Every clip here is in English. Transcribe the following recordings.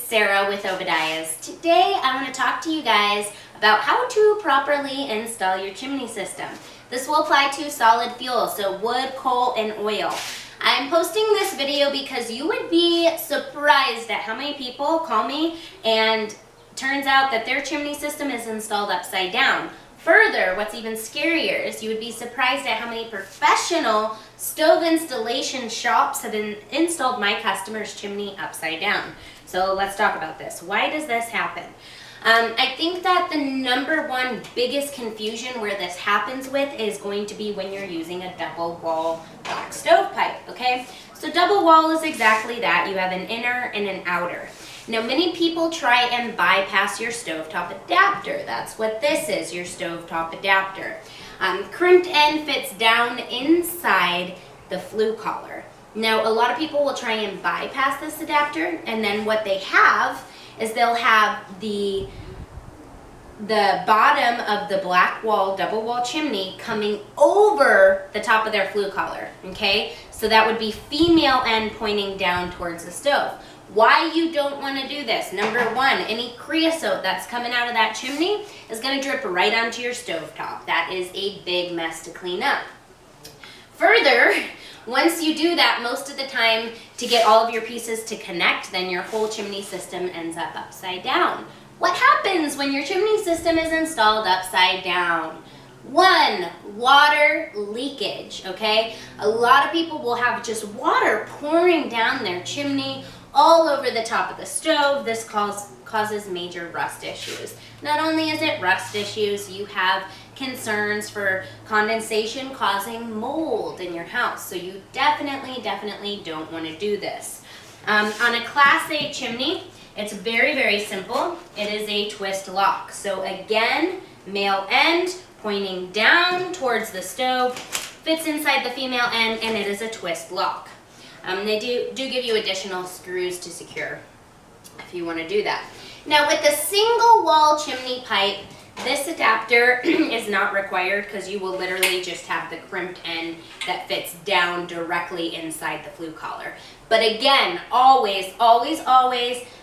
Sarah with Obadiah's. Today I want to talk to you guys about how to properly install your chimney system. This will apply to solid fuel, so wood, coal, and oil. I'm posting this video because you would be surprised at how many people call me and turns out that their chimney system is installed upside down. Further, what's even scarier is you would be surprised at how many professional stove installation shops have installed my customer's chimney upside down. So let's talk about this. Why does this happen? I think that the number one biggest confusion where this happens with is going to be when you're using a double wall black stovepipe, okay? So double wall is exactly that. You have an inner and an outer. Now, many people try and bypass your stovetop adapter. That's what this is, your stovetop adapter. Crimped end fits down inside the flue collar. Now, a lot of people will try and bypass this adapter, and then what they have is they'll have the bottom of the black wall, double wall chimney coming over the top of their flue collar, okay? So that would be female end pointing down towards the stove. Why you don't want to do this? Number one, any creosote that's coming out of that chimney is going to drip right onto your stovetop. That is a big mess to clean up. Further, once you do that, most of the time to get all of your pieces to connect, then your whole chimney system ends up upside down. What happens when your chimney system is installed upside down? One, water leakage, okay? A lot of people will have just water pouring down their chimney all over the top of the stove. This causes major rust issues. Not only is it rust issues, you have concerns for condensation causing mold in your house. So you definitely don't want to do this. On a Class A chimney, it's very simple. It is a twist lock. So again, male end pointing down towards the stove, fits inside the female end, and it is a twist lock. They do give you additional screws to secure if you want to do that. Now with the single wall chimney pipe, this adapter is not required because you will literally just have the crimped end that fits down directly inside the flue collar. But again, always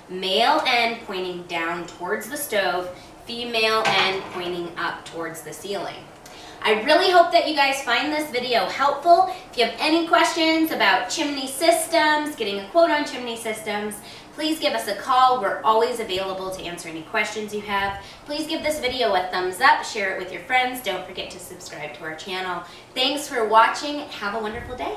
male end pointing down towards the stove, female end pointing up towards the ceiling. I really hope that you guys find this video helpful. If you have any questions about chimney systems, getting a quote on chimney systems, please give us a call. We're always available to answer any questions you have. Please give this video a thumbs up, share it with your friends. Don't forget to subscribe to our channel. Thanks for watching. Have a wonderful day.